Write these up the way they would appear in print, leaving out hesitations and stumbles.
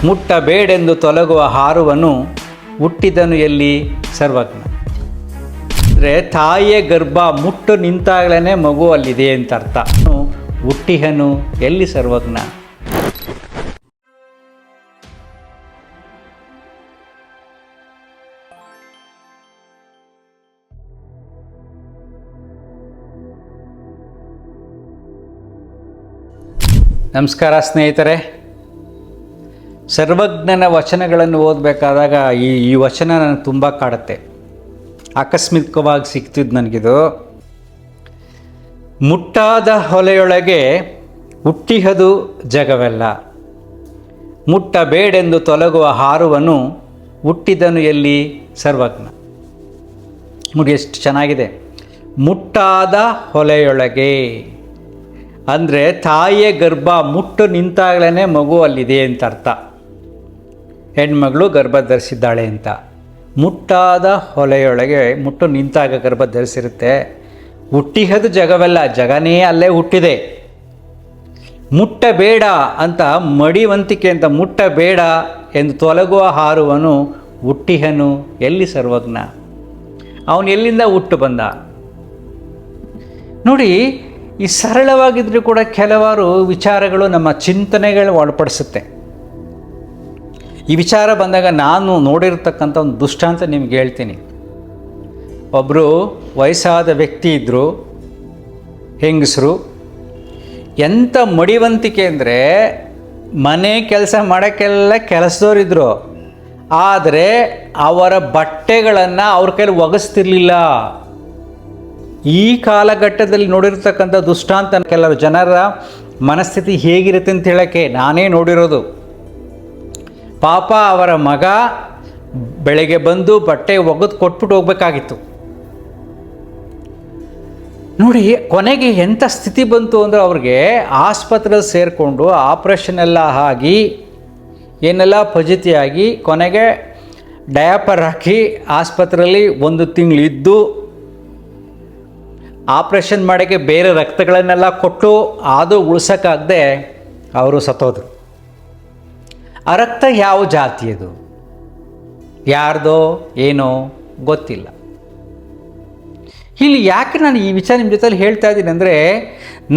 ಮುಟ್ಟಬೇಡೆಂದು ತೊಲಗುವ ಹಾರುವನು ಹುಟ್ಟಿದನು ಎಲ್ಲಿ ಸರ್ವಜ್ಞ. ಅಂದರೆ ತಾಯಿಯ ಗರ್ಭ ಮುಟ್ಟು ನಿಂತಾಗಲೇ ಮಗು ಅಲ್ಲಿದೆ ಅಂತ ಅರ್ಥ. ಹುಟ್ಟಿಹನು ಎಲ್ಲಿ ಸರ್ವಜ್ಞ. ನಮಸ್ಕಾರ ಸ್ನೇಹಿತರೆ. ಸರ್ವಜ್ಞನ ವಚನಗಳನ್ನು ಓದಬೇಕಾದಾಗ ಈ ವಚನ ನನಗೆ ತುಂಬ ಕಾಡುತ್ತೆ. ಆಕಸ್ಮಿಕವಾಗಿ ಸಿಕ್ತಿದ್ದು ನನಗಿದು. ಮುಟ್ಟಾದ ಹೊಲೆಯೊಳಗೆ ಹುಟ್ಟಿಹದು ಜಗವೆಲ್ಲ, ಮುಟ್ಟಬೇಡೆಂದು ತೊಲಗುವ ಹಾರುವನು ಹುಟ್ಟಿದನು ಎಲ್ಲಿ ಸರ್ವಜ್ಞ. ನೋಡಿ ಎಷ್ಟು ಚೆನ್ನಾಗಿದೆ. ಮುಟ್ಟಾದ ಹೊಲೆಯೊಳಗೆ ಅಂದರೆ ತಾಯಿಯ ಗರ್ಭ ಮುಟ್ಟು ನಿಂತಾಗಲೇ ಮಗು ಅಲ್ಲಿದೆ ಅಂತ ಅರ್ಥ. ಹೆಣ್ಮಗಳು ಗರ್ಭ ಧರಿಸಿದ್ದಾಳೆ ಅಂತ. ಮುಟ್ಟಾದ ಹೊಲೆಯೊಳಗೆ ಮುಟ್ಟು ನಿಂತಾಗ ಗರ್ಭ ಧರಿಸಿರುತ್ತೆ. ಹುಟ್ಟಿಹದು ಜಗವೆಲ್ಲ, ಜಗನೇ ಅಲ್ಲೇ ಹುಟ್ಟಿದೆ. ಮುಟ್ಟಬೇಡ ಅಂತ ಮಡಿವಂತಿಕೆ ಅಂತ ಮುಟ್ಟಬೇಡ ಎಂದು ತೊಲಗುವ ಹಾರುವನು ಹುಟ್ಟಿಹನು ಎಲ್ಲಿ ಸರ್ವಜ್ಞ. ಅವನು ಎಲ್ಲಿಂದ ಹುಟ್ಟು ಬಂದ ನೋಡಿ. ಈ ಸರಳವಾಗಿದ್ದರೂ ಕೂಡ ಕೆಲವಾರು ವಿಚಾರಗಳು ನಮ್ಮ ಚಿಂತನೆಗಳು ಒಳಪಡಿಸುತ್ತೆ. ಈ ವಿಚಾರ ಬಂದಾಗ ನಾನು ನೋಡಿರ್ತಕ್ಕಂಥ ಒಂದು ದೃಷ್ಟಾಂತ ನಿಮ್ಗೆ ಹೇಳ್ತೀನಿ. ಒಬ್ಬರು ವಯಸ್ಸಾದ ವ್ಯಕ್ತಿ ಇದ್ದರು, ಹೆಂಗಸರು. ಎಂಥ ಮಡಿವಂತಿಕೆ ಅಂದರೆ ಮನೆ ಕೆಲಸ ಮಾಡೋಕ್ಕೆಲ್ಲ ಕೆಲಸದವರಿದ್ದರು, ಆದರೆ ಅವರ ಬಟ್ಟೆಗಳನ್ನು ಅವ್ರ ಕೈಲಿ ಒಗೆಸ್ತಿರ್ಲಿಲ್ಲ. ಈ ಕಾಲಘಟ್ಟದಲ್ಲಿ ನೋಡಿರ್ತಕ್ಕಂಥ ದೃಷ್ಟಾಂತ ಕೆಲವು ಜನರ ಮನಸ್ಥಿತಿ ಹೇಗಿರುತ್ತೆ ಅಂತ ಹೇಳೋಕ್ಕೆ ನಾನೇ ನೋಡಿರೋದು. ಪಾಪ ಅವರ ಮಗ ಬೆಳಗ್ಗೆ ಬಂದು ಬಟ್ಟೆ ಒಗೆದು ಕೊಟ್ಬಿಟ್ಟು ಹೋಗ್ಬೇಕಾಗಿತ್ತು. ನೋಡಿ ಕೊನೆಗೆ ಎಂಥ ಸ್ಥಿತಿ ಬಂತು ಅಂದರೆ ಅವ್ರಿಗೆ ಆಸ್ಪತ್ರೆಯಲ್ಲಿ ಸೇರಿಕೊಂಡು ಆಪ್ರೇಷನ್ ಎಲ್ಲ ಆಗಿ ಏನೆಲ್ಲ ಫಜಿತಿಯಾಗಿ ಕೊನೆಗೆ ಡಯಾಪರ್ ಹಾಕಿ ಆಸ್ಪತ್ರೆಯಲ್ಲಿ 1 ತಿಂಗಳಿದ್ದು ಆಪ್ರೇಷನ್ ಮಾಡೋಕ್ಕೆ ಬೇರೆ ರಕ್ತಗಳನ್ನೆಲ್ಲ ಕೊಟ್ಟು ಅದು ಉಳ್ಸೋಕ್ಕಾಗದೆ ಅವರು ಸತ್ತೋದ್ರು. ಆ ರಕ್ತ ಯಾವ ಜಾತಿಯದು, ಯಾರ್ದೋ ಏನೋ ಗೊತ್ತಿಲ್ಲ. ಇಲ್ಲಿ ಯಾಕೆ ನಾನು ಈ ವಿಚಾರ ನಿಮ್ಮ ಜೊತೆಲಿ ಹೇಳ್ತಾ ಇದ್ದೀನಿ ಅಂದರೆ,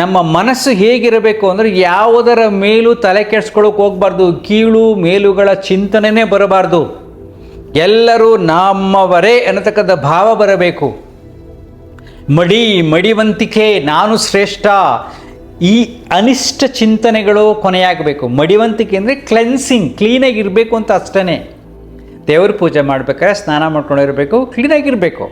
ನಮ್ಮ ಮನಸ್ಸು ಹೇಗಿರಬೇಕು ಅಂದರೆ ಯಾವುದರ ಮೇಲೂ ತಲೆ ಕೆಡಿಸ್ಕೊಳ್ಳೋಕೆ ಹೋಗಬಾರ್ದು. ಕೀಳು ಮೇಲುಗಳ ಚಿಂತನೆಯೇ ಬರಬಾರ್ದು. ಎಲ್ಲರೂ ನಮ್ಮವರೇ ಅನ್ನತಕ್ಕಂಥ ಭಾವ ಬರಬೇಕು. ಮಡಿವಂತಿಕೆ, ನಾನು ಶ್ರೇಷ್ಠ, ಈ ಅನಿಷ್ಟ ಚಿಂತನೆಗಳು ಕೊನೆಯಾಗಬೇಕು. ಮಡಿವಂತಿಕೆ ಅಂದರೆ ಕ್ಲೆನ್ಸಿಂಗ್, ಕ್ಲೀನಾಗಿರಬೇಕು ಅಂತ ಅಷ್ಟೇ. ದೇವ್ರ ಪೂಜೆ ಮಾಡಬೇಕಾದ್ರೆ ಸ್ನಾನ ಮಾಡ್ಕೊಂಡಿರಬೇಕು, ಕ್ಲೀನಾಗಿರಬೇಕು.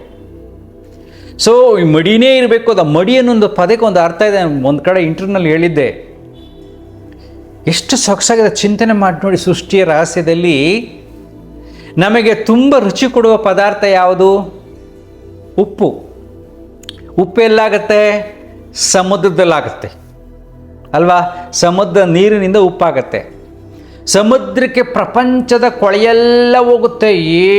ಸೊ ಈ ಮಡಿನೇ ಇರಬೇಕು. ಅದು ಮಡಿ ಅನ್ನೊಂದು ಪದಕ್ಕೆ ಒಂದು ಅರ್ಥ ಇದೆ. ಒಂದು ಕಡೆ ಇಂಟರ್ನಲ್ಲಿ ಹೇಳಿದ್ದೆ. ಎಷ್ಟು ಸೊಗಸಾಗಿದೆ ಚಿಂತನೆ ಮಾಡಿ ನೋಡಿ. ಸೃಷ್ಟಿಯ ರಹಸ್ಯದಲ್ಲಿ ನಮಗೆ ತುಂಬ ರುಚಿ ಕೊಡುವ ಪದಾರ್ಥ ಯಾವುದು? ಉಪ್ಪು. ಉಪ್ಪು ಎಲ್ಲಾಗತ್ತೆ? ಸಮುದ್ರದಲ್ಲಾಗತ್ತೆ ಅಲ್ವಾ? ಸಮುದ್ರ ನೀರಿನಿಂದ ಉಪ್ಪಾಗತ್ತೆ. ಸಮುದ್ರಕ್ಕೆ ಪ್ರಪಂಚದ ಕೊಳೆಯೆಲ್ಲ ಹೋಗುತ್ತೆ.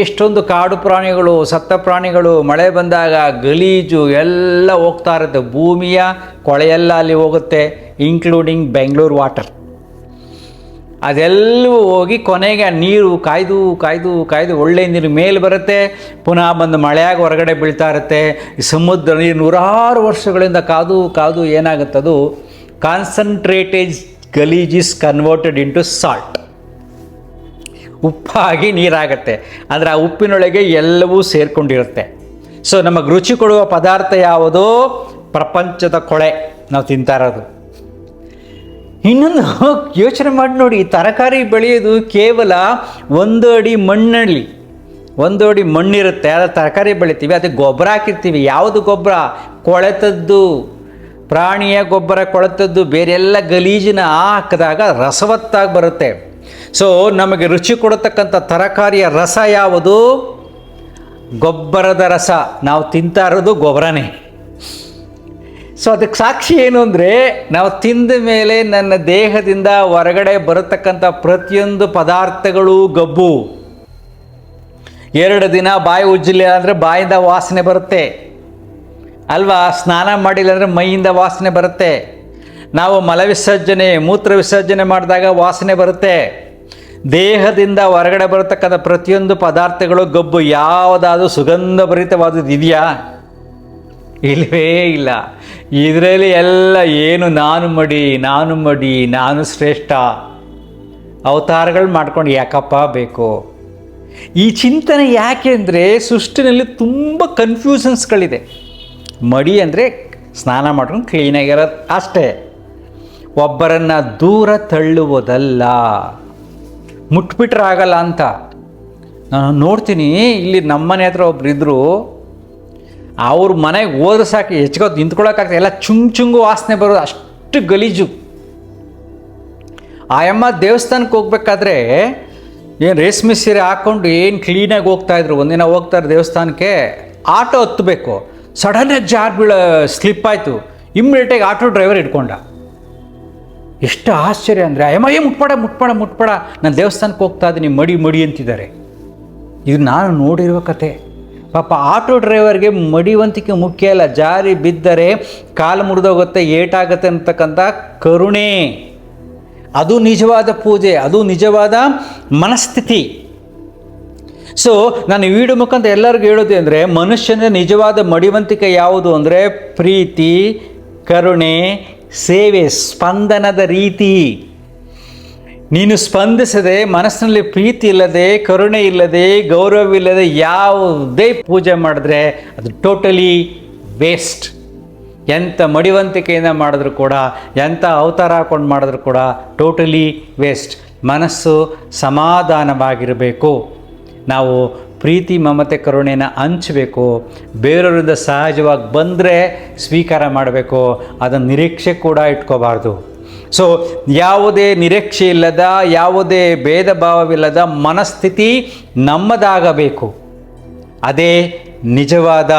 ಎಷ್ಟೊಂದು ಕಾಡು ಪ್ರಾಣಿಗಳು, ಸತ್ತ ಪ್ರಾಣಿಗಳು, ಮಳೆ ಬಂದಾಗ ಗಲೀಜು ಎಲ್ಲ ಹೋಗ್ತಾ ಇರುತ್ತೆ. ಭೂಮಿಯ ಕೊಳೆಯೆಲ್ಲ ಅಲ್ಲಿ ಹೋಗುತ್ತೆ, ಇನ್ಕ್ಲೂಡಿಂಗ್ ಬೆಂಗಳೂರು ವಾಟರ್. ಅದೆಲ್ಲವೂ ಹೋಗಿ ಕೊನೆಗೆ ನೀರು ಕಾಯ್ದು ಕಾಯ್ದು ಕಾಯ್ದು ಒಳ್ಳೆ ನೀರು ಮೇಲೆ ಬರುತ್ತೆ. ಪುನಃ ಬಂದು ಮಳೆಯಾಗಿ ಹೊರಗಡೆ ಬೀಳ್ತಾ ಇರುತ್ತೆ. ಸಮುದ್ರ ನೀರು ನೂರಾರು ವರ್ಷಗಳಿಂದ ಕಾದು ಕಾದು ಏನಾಗುತ್ತದು ಕಾನ್ಸಂಟ್ರೇಟೆಡ್ ಗಲೀಜ್ ಇಸ್ ಕನ್ವರ್ಟೆಡ್ ಇಂಟು ಸಾಲ್ಟ್. ಉಪ್ಪಾಗಿ ನೀರಾಗತ್ತೆ. ಅಂದರೆ ಆ ಉಪ್ಪಿನೊಳಗೆ ಎಲ್ಲವೂ ಸೇರಿಕೊಂಡಿರುತ್ತೆ. ಸೊ ನಮಗೆ ರುಚಿ ಕೊಡುವ ಪದಾರ್ಥ ಯಾವುದು? ಪ್ರಪಂಚದ ಕೊಳೆ ನಾವು ತಿಂತಾ ಇರೋದು. ಇನ್ನೊಂದು ಯೋಚನೆ ಮಾಡಿ ನೋಡಿ, ತರಕಾರಿ ಬೆಳೆಯೋದು ಕೇವಲ 1 ಅಡಿ ಮಣ್ಣಲ್ಲಿ, 1 ಅಡಿ ಮಣ್ಣಿರುತ್ತೆ. ಅದು ತರಕಾರಿ ಬೆಳಿತೀವಿ, ಅದಕ್ಕೆ ಗೊಬ್ಬರ ಹಾಕಿರ್ತೀವಿ. ಯಾವುದು ಗೊಬ್ಬರ? ಕೊಳೆತದ್ದು, ಪ್ರಾಣಿಯ ಗೊಬ್ಬರ, ಕೊಳೆತದ್ದು, ಬೇರೆಲ್ಲ ಗಲೀಜಿನ ಹಾಕಿದಾಗ ರಸವತ್ತಾಗಿ ಬರುತ್ತೆ. ಸೊ ನಮಗೆ ರುಚಿ ಕೊಡತಕ್ಕಂಥ ತರಕಾರಿಯ ರಸ ಯಾವುದು? ಗೊಬ್ಬರದ ರಸ. ನಾವು ತಿಂತಾ ಇರೋದು ಗೊಬ್ಬರನೇ. ಸೊ ಅದಕ್ಕೆ ಸಾಕ್ಷಿ ಏನು ಅಂದರೆ, ನಾವು ತಿಂದ ಮೇಲೆ ನನ್ನ ದೇಹದಿಂದ ಹೊರಗಡೆ ಬರತಕ್ಕಂಥ ಪ್ರತಿಯೊಂದು ಪದಾರ್ಥಗಳು ಗಬ್ಬು. 2 ದಿನ ಬಾಯಿ ಉಜ್ಜಲಿಲ್ಲ ಅಂದರೆ ಬಾಯಿಂದ ವಾಸನೆ ಬರುತ್ತೆ ಅಲ್ವಾ? ಸ್ನಾನ ಮಾಡಿಲ್ಲ ಅಂದರೆ ಮೈಯಿಂದ ವಾಸನೆ ಬರುತ್ತೆ. ನಾವು ಮಲ ವಿಸರ್ಜನೆ, ಮೂತ್ರ ವಿಸರ್ಜನೆ ಮಾಡಿದಾಗ ವಾಸನೆ ಬರುತ್ತೆ. ದೇಹದಿಂದ ಹೊರಗಡೆ ಬರತಕ್ಕಂಥ ಪ್ರತಿಯೊಂದು ಪದಾರ್ಥಗಳು ಗಬ್ಬು ಯಾವುದಾದ್ರೂ ಸುಗಂಧಭರಿತವಾದದ್ದು ಇದೆಯಾ? ಇಲ್ಲವೇ ಇಲ್ಲ. ಇದರಲ್ಲಿ ಎಲ್ಲ ಏನು ನಾನು ಮಡಿ, ನಾನು ಶ್ರೇಷ್ಠ ಅವತಾರಗಳು ಮಾಡ್ಕೊಂಡು ಯಾಕಪ್ಪ ಬೇಕು? ಈ ಚಿಂತನೆ ಯಾಕೆ ಅಂದರೆ ಸೃಷ್ಟಿನಲ್ಲಿ ತುಂಬ ಕನ್ಫ್ಯೂಷನ್ಸ್ಗಳಿದೆ. ಮಡಿ ಅಂದರೆ ಸ್ನಾನ ಮಾಡ್ಕೊಂಡು ಕ್ಲೀನಾಗಿರೋದು ಅಷ್ಟೇ, ಒಬ್ಬರನ್ನು ದೂರ ತಳ್ಳುವುದಲ್ಲ, ಮುಟ್ಬಿಟ್ರೆ ಆಗಲ್ಲ ಅಂತ. ನಾನು ನೋಡ್ತೀನಿ, ಇಲ್ಲಿ ನಮ್ಮನೆ ಹತ್ರ ಒಬ್ರು ಇದ್ದರು, ಅವ್ರ ಮನೆಗೆ ಹೋದ್ರೆ ಸಾಕು ಹೆಚ್ಕೋದು ನಿಂತ್ಕೊಳ್ಳೋಕ್ಕಾಗ್ತದೆ, ಎಲ್ಲ ಚುಂಗು ವಾಸನೆ ಬರೋದು, ಅಷ್ಟು ಗಲೀಜು. ಆ ಅಮ್ಮ ದೇವಸ್ಥಾನಕ್ಕೆ ಹೋಗ್ಬೇಕಾದ್ರೆ ಏನು ರೇಷ್ಮೆ ಸೀರೆ ಹಾಕ್ಕೊಂಡು ಏನು ಕ್ಲೀನಾಗಿ ಹೋಗ್ತಾಯಿದ್ರು. ಒಂದಿನ ಹೋಗ್ತಾರೆ ದೇವಸ್ಥಾನಕ್ಕೆ, ಆಟೋ ಹತ್ತಬೇಕು, ಸಡನ್ನಾಗಿ ಸ್ಲಿಪ್ ಆಯಿತು. ಇಮ್ಮಿಡಿಯೇಟಾಗಿ ಆಟೋ ಡ್ರೈವರ್ ಹಿಡ್ಕೊಂಡ. ಎಷ್ಟು ಆಶ್ಚರ್ಯ ಅಂದರೆ, ಅಯ್ಯಮ್ಮ ಮುಟ್ಬೇಡ, ನಾನು ದೇವಸ್ಥಾನಕ್ಕೆ ಹೋಗ್ತಾ ಇದ್ದೀನಿ, ಮಡಿ ಅಂತಿದ್ದಾರೆ. ಇದು ನಾನು ನೋಡಿರುವ ಕತೆ. ಪಾಪ ಆಟೋ ಡ್ರೈವರ್ಗೆ ಮಡಿವಂತಿಕೆ ಮುಖ್ಯ ಅಲ್ಲ, ಜಾರಿ ಬಿದ್ದರೆ ಕಾಲು ಮುರಿದೋಗುತ್ತೆ, ಏಟಾಗುತ್ತೆ ಅಂತಕ್ಕಂಥ ಕರುಣೆ, ಅದು ನಿಜವಾದ ಪೂಜೆ, ಅದು ನಿಜವಾದ ಮನಸ್ಥಿತಿ. ಸೊ ನಾನು ಈ ವಿಡಿಯೋ ಮುಖಾಂತರ ಎಲ್ಲರಿಗೂ ಹೇಳೋದು ಅಂದರೆ, ಮನುಷ್ಯನ ನಿಜವಾದ ಮಡಿವಂತಿಕೆ ಯಾವುದು ಅಂದರೆ ಪ್ರೀತಿ, ಕರುಣೆ, ಸೇವೆ, ಸ್ಪಂದನದ ರೀತಿ. ನೀನು ಸ್ಪಂದಿಸದೆ, ಮನಸ್ಸಿನಲ್ಲಿ ಪ್ರೀತಿ ಇಲ್ಲದೆ, ಕರುಣೆ ಇಲ್ಲದೆ, ಗೌರವವಿಲ್ಲದೆ ಯಾವುದೇ ಪೂಜೆ ಮಾಡಿದ್ರೆ ಅದು ಟೋಟಲಿ ವೇಸ್ಟ್. ಎಂಥ ಮಡಿವಂತಿಕೆಯಿಂದ ಮಾಡಿದ್ರು ಕೂಡ, ಎಂಥ ಅವತಾರ ಹಾಕೊಂಡು ಮಾಡಿದ್ರು ಕೂಡ ಟೋಟಲಿ ವೇಸ್ಟ್. ಮನಸ್ಸು ಸಮಾಧಾನವಾಗಿರಬೇಕು. ನಾವು ಪ್ರೀತಿ, ಮಮತೆ, ಕರುಣೆನ ಹಂಚಬೇಕು. ಬೇರೆಯವರಿಂದ ಸಹಜವಾಗಿ ಬಂದರೆ ಸ್ವೀಕಾರ ಮಾಡಬೇಕು, ಅದನ್ನು ನಿರೀಕ್ಷೆ ಕೂಡ ಇಟ್ಕೋಬಾರ್ದು. ಸೊ ಯಾವುದೇ ನಿರೀಕ್ಷೆ ಇಲ್ಲದ, ಯಾವುದೇ ಭೇದ ಭಾವವಿಲ್ಲದ ಮನಸ್ಥಿತಿ ನಮ್ಮದಾಗಬೇಕು. ಅದೇ ನಿಜವಾದ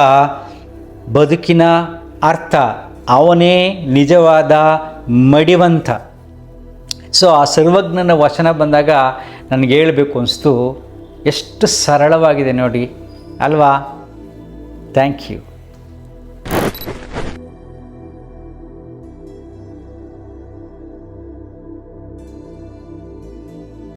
ಬದುಕಿನ ಅರ್ಥ. ಅವನೇ ನಿಜವಾದ ಮಡಿವಂತ. ಸೊ ಆ ಸರ್ವಜ್ಞನ ವಚನ ಬಂದಾಗ ನನಗೆ ಹೇಳಬೇಕು ಅನಿಸ್ತು. ಎಷ್ಟು ಸರಳವಾಗಿದೆ ನೋಡಿ ಅಲ್ವಾ? Thank you.